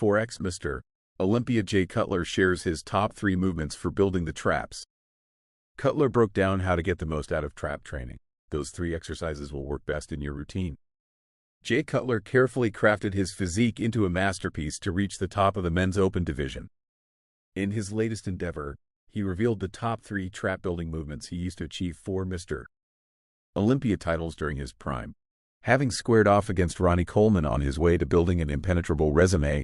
4x Mr. Olympia Jay Cutler shares his top 3 movements for building the traps. Cutler broke down how to get the most out of trap training. Those 3 exercises will work best in your routine. Jay Cutler carefully crafted his physique into a masterpiece to reach the top of the men's open division. In his latest endeavor, he revealed the top 3 trap-building movements he used to achieve 4 Mr. Olympia titles during his prime. Having squared off against Ronnie Coleman on his way to building an impenetrable resume,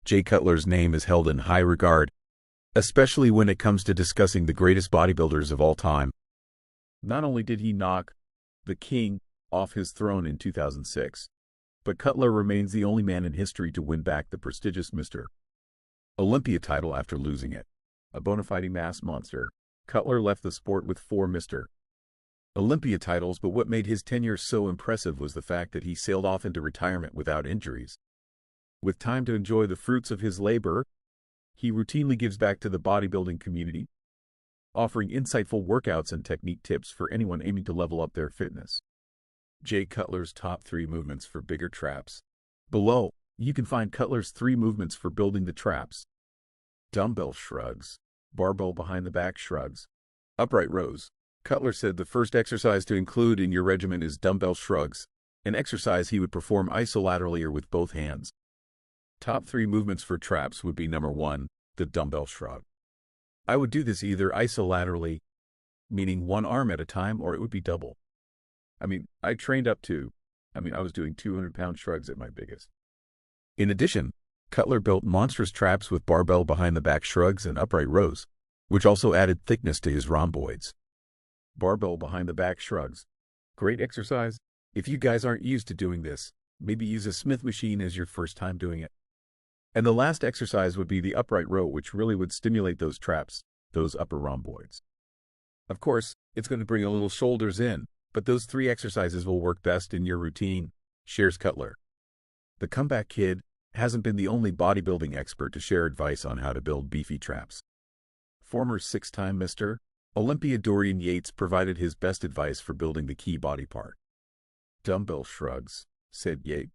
Jay Cutler's name is held in high regard, especially when it comes to discussing the greatest bodybuilders of all time. Not only did he knock the King off his throne in 2006, but Cutler remains the only man in history to win back the prestigious Mr. Olympia title after losing it. A bona fide mass monster, Cutler left the sport with 4 Mr. Olympia titles, but what made his tenure so impressive was the fact that he sailed off into retirement without injuries. With time to enjoy the fruits of his labor, he routinely gives back to the bodybuilding community, offering insightful workouts and technique tips for anyone aiming to level up their fitness. Jay Cutler's top 3 movements for bigger traps. Below, you can find Cutler's 3 movements for building the traps. Dumbbell shrugs, barbell behind the back shrugs, upright rows. Cutler said the first exercise to include in your regimen is dumbbell shrugs, an exercise he would perform isolaterally or with both hands. Top 3 movements for traps would be number 1, the dumbbell shrug. I would do this either isolaterally, meaning one arm at a time, or it would be double. I trained up to, I was doing 200-pound shrugs at my biggest. In addition, Cutler built monstrous traps with barbell behind the back shrugs and upright rows, which also added thickness to his rhomboids. Barbell behind the back shrugs. Great exercise. If you guys aren't used to doing this, maybe use a Smith machine as your first time doing it. And the last exercise would be the upright row, which really would stimulate those traps, those upper rhomboids. Of course, it's going to bring a little shoulders in, but those 3 exercises will work best in your routine, shares Cutler. The comeback kid hasn't been the only bodybuilding expert to share advice on how to build beefy traps. Former 6-time Mr. Olympia Dorian Yates provided his best advice for building the key body part. Dumbbell shrugs, said Yates.